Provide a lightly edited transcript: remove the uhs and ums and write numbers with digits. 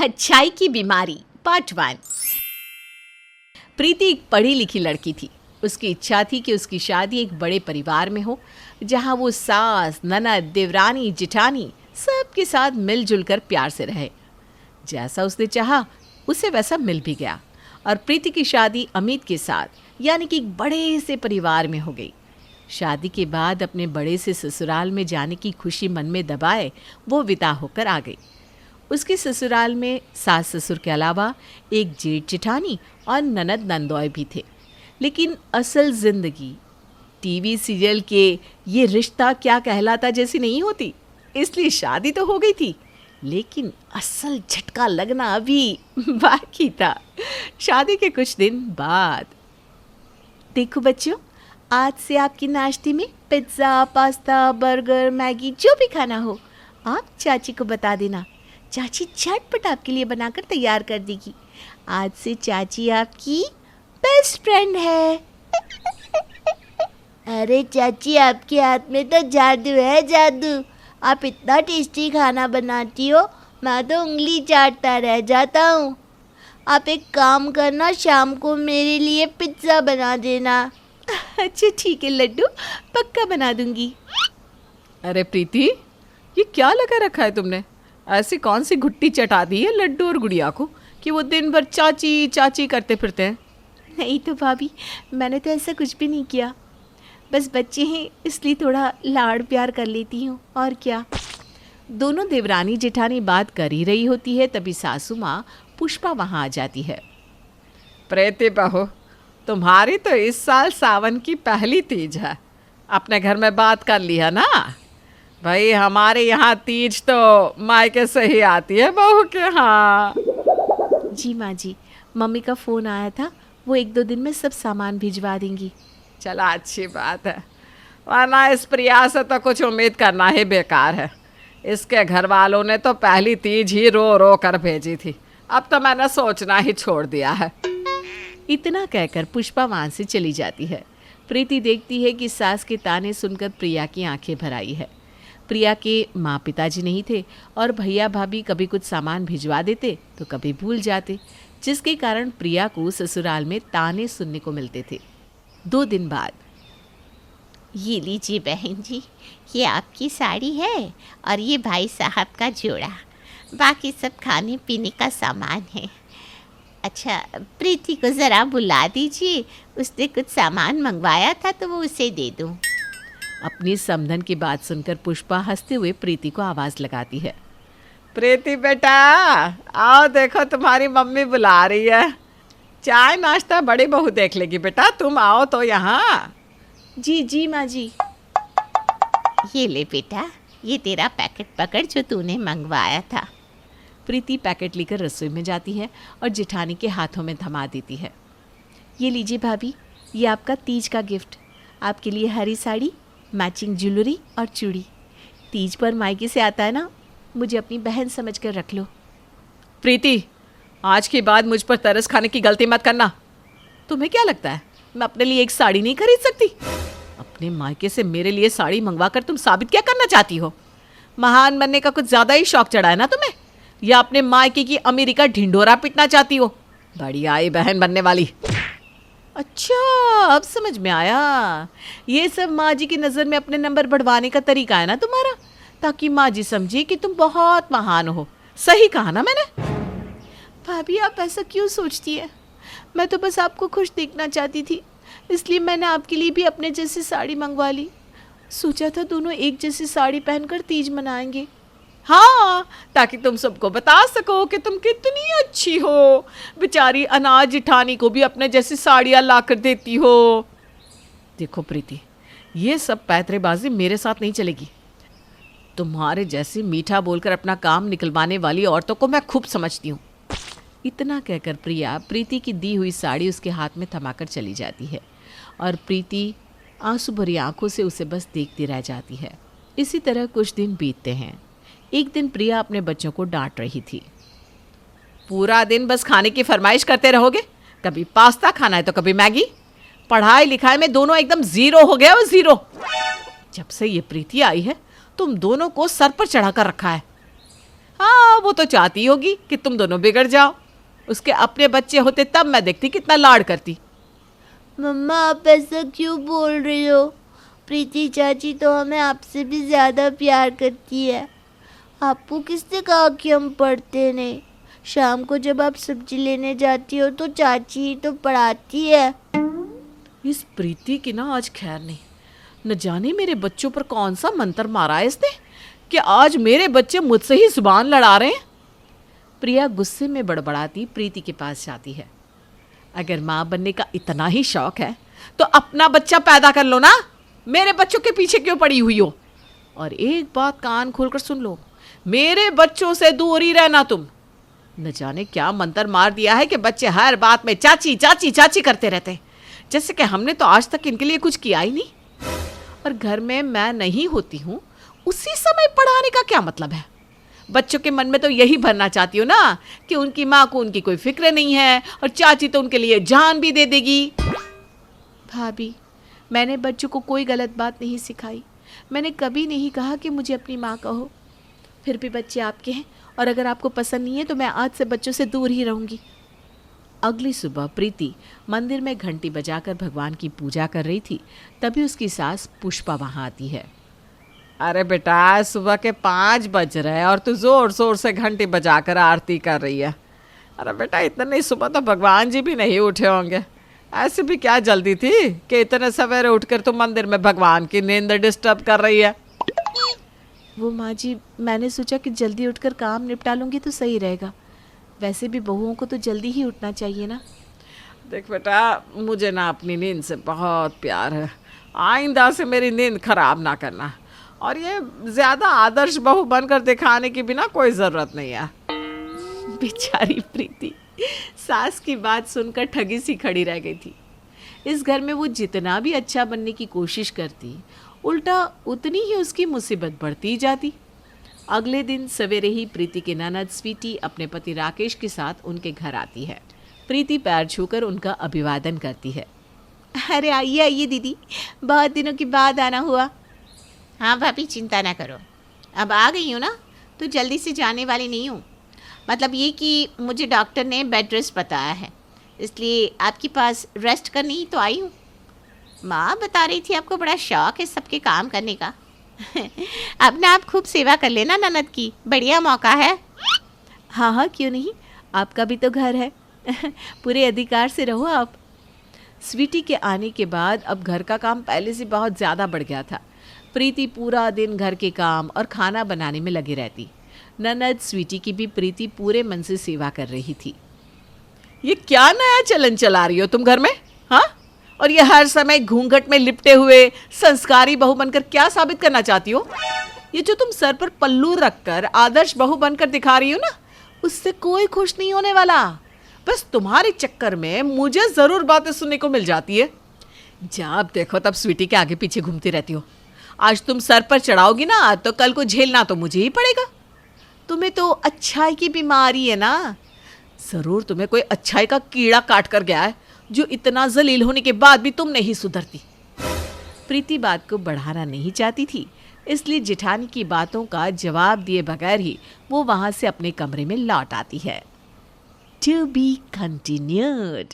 अच्छाई की बीमारी पार्ट 1। प्रीति एक पढ़ी लिखी लड़की थी। उसकी इच्छा थी कि उसकी शादी एक बड़े परिवार में हो, जहां वो सास, ननद, देवरानी, जिठानी सबके साथ मिलजुल कर प्यार से रहे। जैसा उसने चाहा उसे वैसा मिल भी गया और प्रीति की शादी अमित के साथ, यानी कि एक बड़े से परिवार में हो गई। शादी के बाद अपने बड़े से ससुराल में जाने की खुशी मन में दबाए वो विदा होकर आ गई। उसके ससुराल में सास ससुर के अलावा एक जेठ जेठानी और ननद नंदोय भी थे। लेकिन असल जिंदगी टीवी सीरियल के ये रिश्ता क्या कहलाता जैसी नहीं होती, इसलिए शादी तो हो गई थी, लेकिन असल झटका लगना अभी बाकी था। शादी के कुछ दिन बाद। देखो बच्चों, आज से आपकी नाश्ते में पिज्ज़ा, पास्ता, बर्गर, मैगी जो भी खाना हो आप चाची को बता देना। चाची झटपट आपके लिए बनाकर तैयार कर देगी। आज से चाची आपकी बेस्ट फ्रेंड है। अरे चाची, आपके हाथ में तो जादू है, जादू। आप इतना टेस्टी खाना बनाती हो, मैं तो उंगली चाटता रह जाता हूँ। आप एक काम करना, शाम को मेरे लिए पिज्ज़ा बना देना। अच्छा ठीक है लड्डू, पक्का बना दूंगी। अरे प्रीति, ये क्या लगा रखा है तुमने? ऐसी कौन सी घुट्टी चटा दी है लड्डू और गुड़िया को कि वो दिन भर चाची चाची करते फिरते हैं? नहीं तो भाभी, मैंने तो ऐसा कुछ भी नहीं किया। बस बच्चे हैं इसलिए थोड़ा लाड़ प्यार कर लेती हूँ, और क्या। दोनों देवरानी जेठानी बात कर ही रही होती है, तभी सासू माँ पुष्पा वहाँ आ जाती है। प्रीति बहू, तुम्हारी तो इस साल सावन की पहली तीज है। अपने घर में बात कर लिया ना भाई? हमारे यहाँ तीज तो मायके से ही आती है बहू के। हाँ जी माँ जी, मम्मी का फ़ोन आया था, वो 1-2 दिन में सब सामान भिजवा देंगी। चला अच्छी बात है, वरना इस प्रिया से तो कुछ उम्मीद करना ही बेकार है। इसके घर वालों ने तो पहली तीज ही रो रो कर भेजी थी, अब तो मैंने सोचना ही छोड़ दिया है। इतना कहकर पुष्पा वहाँ से चली जाती है। प्रीति देखती है कि सास के ताने सुनकर प्रिया की आंखें भर आई है। प्रिया के माँ पिताजी नहीं थे और भैया भाभी कभी कुछ सामान भिजवा देते तो कभी भूल जाते, जिसके कारण प्रिया को ससुराल में ताने सुनने को मिलते थे। 2 दिन बाद। ये लीजिए बहन जी, ये आपकी साड़ी है और ये भाई साहब का जोड़ा। बाकी सब खाने पीने का सामान है। अच्छा, प्रीति को ज़रा बुला दीजिए, उसने कुछ सामान मंगवाया था तो वो उसे दे दूँ। अपनी समधन की बात सुनकर पुष्पा हंसते हुए प्रीति को आवाज़ लगाती है। प्रीति बेटा, आओ देखो तुम्हारी मम्मी बुला रही है। चाय नाश्ता बड़ी बहू देख लेगी बेटा, तुम आओ तो यहाँ। जी जी माँ जी। ये ले बेटा, ये तेरा पैकेट पकड़ जो तूने मंगवाया था। प्रीति पैकेट लेकर रसोई में जाती है और जेठानी के हाथों में थमा देती है। ये लीजिए भाभी, ये आपका तीज का गिफ्ट। आपके लिए हरी साड़ी, मैचिंग ज्वेलरी और चूड़ी। तीज पर मायके से आता है ना, मुझे अपनी बहन समझ कर रख लो। प्रीति, आज के बाद मुझ पर तरस खाने की गलती मत करना। तुम्हें क्या लगता है मैं अपने लिए एक साड़ी नहीं खरीद सकती? अपने मायके से मेरे लिए साड़ी मंगवा कर तुम साबित क्या करना चाहती हो? महान बनने का कुछ ज़्यादा ही शौक चढ़ा है ना तुम्हें, या अपने मायके की अमीरी का ढिंढोरा पीटना चाहती हो? बड़ी आई बहन बनने वाली। अच्छा, अब समझ में आया। ये सब माँ जी की नज़र में अपने नंबर बढ़वाने का तरीका है ना तुम्हारा, ताकि माँ जी समझे कि तुम बहुत महान हो। सही कहा ना मैंने? भाभी, आप ऐसा क्यों सोचती है? मैं तो बस आपको खुश देखना चाहती थी, इसलिए मैंने आपके लिए भी अपने जैसी साड़ी मंगवा ली। सोचा था दोनों एक जैसी साड़ी पहनकर तीज मनाएंगे। हाँ, ताकि तुम सबको बता सको कि तुम कितनी अच्छी हो। बेचारी अनाज जिठानी को भी अपने जैसी साड़ियाँ ला कर देती हो। देखो प्रीति, ये सब पैतरेबाजी मेरे साथ नहीं चलेगी। तुम्हारे जैसी मीठा बोलकर अपना काम निकलवाने वाली औरतों को मैं खूब समझती हूँ। इतना कहकर प्रिया प्रीति की दी हुई साड़ी उसके हाथ में थमाकर चली जाती है और प्रीति आंसू भरी आंखों से उसे बस देखती रह जाती है। इसी तरह कुछ दिन बीतते हैं। एक दिन प्रिया अपने बच्चों को डांट रही थी। पूरा दिन बस खाने की फरमाइश करते रहोगे, कभी पास्ता खाना है तो कभी मैगी। पढ़ाई लिखाई में दोनों एकदम ज़ीरो हो गया, वो ज़ीरो। जब से ये प्रीति आई है तुम दोनों को सर पर चढ़ा कर रखा है। हाँ, वो तो चाहती होगी कि तुम दोनों बिगड़ जाओ। उसके अपने बच्चे होते तब मैं देखती कितना लाड करती। मम्मा आप ऐसा क्यों बोल रही हो? प्रीति चाची तो हमें आपसे भी ज़्यादा प्यार करती है। आपको किसने कहा कि हम पढ़ते नहीं? शाम को जब आप सब्जी लेने जाती हो तो चाची ही तो पढ़ाती है। इस प्रीति की ना आज खैर नहीं। न जाने मेरे बच्चों पर कौन सा मंत्र मारा है इसने कि आज मेरे बच्चे मुझसे ही जुबान लड़ा रहे हैं। प्रिया गुस्से में बड़बड़ाती प्रीति के पास जाती है। अगर माँ बनने का इतना ही शौक है तो अपना बच्चा पैदा कर लो ना, मेरे बच्चों के पीछे क्यों पड़ी हुई हो। और एक बात कान खोलकर सुन लो, मेरे बच्चों से दूर ही रहना तुम। न जाने क्या मंत्र मार दिया है कि बच्चे हर बात में चाची चाची चाची करते रहते हैं, जैसे कि हमने तो आज तक इनके लिए कुछ किया ही नहीं। और घर में मैं नहीं होती हूँ उसी समय पढ़ाने का क्या मतलब है? बच्चों के मन में तो यही भरना चाहती हो ना कि उनकी माँ को उनकी कोई फिक्र नहीं है और चाची तो उनके लिए जान भी दे देगी। भाभी, मैंने बच्चों को कोई गलत बात नहीं सिखाई। मैंने कभी नहीं कहा कि मुझे अपनी माँ कहो। फिर भी बच्चे आपके हैं और अगर आपको पसंद नहीं है तो मैं आज से बच्चों से दूर ही रहूँगी। अगली सुबह प्रीति मंदिर में घंटी बजाकर भगवान की पूजा कर रही थी। तभी उसकी सास पुष्पा वहाँ आती है। अरे बेटा, सुबह के 5 बज रहे हैं और तू जोर जोर से घंटी बजाकर आरती कर रही है। अरे बेटा, इतनी सुबह तो भगवान जी भी नहीं उठे होंगे। ऐसी भी क्या जल्दी थी कि इतने सवेरे उठकर तू मंदिर में भगवान की नींद डिस्टर्ब कर रही है? वो माँ जी, मैंने सोचा कि जल्दी उठकर काम निपटा लूँगी तो सही रहेगा। वैसे भी बहुओं को तो जल्दी ही उठना चाहिए ना। देख बेटा, मुझे ना अपनी नींद से बहुत प्यार है। आइंदा से मेरी नींद खराब ना करना। और ये ज़्यादा आदर्श बहू बनकर दिखाने की भी ना कोई ज़रूरत नहीं है। बेचारी प्रीति सास की बात सुनकर ठगी सी खड़ी रह गई थी। इस घर में वो जितना भी अच्छा बनने की कोशिश करती, उल्टा उतनी ही उसकी मुसीबत बढ़ती जाती। अगले दिन सवेरे ही प्रीति की ननद स्वीटी अपने पति राकेश के साथ उनके घर आती है। प्रीति पैर छूकर उनका अभिवादन करती है। अरे आइए आइए दीदी, बहुत दिनों के बाद आना हुआ। हाँ भाभी, चिंता ना करो, अब आ गई हूँ ना तो जल्दी से जाने वाली नहीं हूँ। मतलब ये कि मुझे डॉक्टर ने बेड रेस्ट बताया है, इसलिए आपके पास रेस्ट करनी ही तो आई हूँ। माँ बता रही थी आपको बड़ा शौक है सबके काम करने का। अब ना आप खूब सेवा कर लेना ननद की, बढ़िया मौका है। हाँ हाँ, क्यों नहीं, आपका भी तो घर है। पूरे अधिकार से रहो आप। स्वीटी के आने के बाद अब घर का काम पहले से बहुत ज़्यादा बढ़ गया था। प्रीति पूरा दिन घर के काम और खाना बनाने में लगी रहती। ननद स्वीटी की भी प्रीति पूरे मन से सेवा कर रही थी। ये क्या नया चलन चला रही हो तुम घर में, हाँ? और ये हर समय घूंघट में लिपटे हुए संस्कारी बहू बनकर क्या साबित करना चाहती हो? ये जो तुम सर पर पल्लू रखकर आदर्श बहू बनकर दिखा रही हो ना, उससे कोई खुश नहीं होने वाला। बस तुम्हारे चक्कर में मुझे ज़रूर बातें सुनने को मिल जाती है। जब देखो तब स्वीटी के आगे पीछे घूमती रहती हो। आज तुम सर पर चढ़ाओगी ना तो कल को झेलना तो मुझे ही पड़ेगा। तुम्हें तो अच्छाई की बीमारी है ना। ज़रूर तुम्हें कोई अच्छाई का कीड़ा काट कर गया है जो इतना जलील होने के बाद भी तुम नहीं सुधरती। प्रीति बात को बढ़ाना नहीं चाहती थी, इसलिए जेठानी की बातों का जवाब दिए बगैर ही वो वहां से अपने कमरे में लौट आती है। To be continued.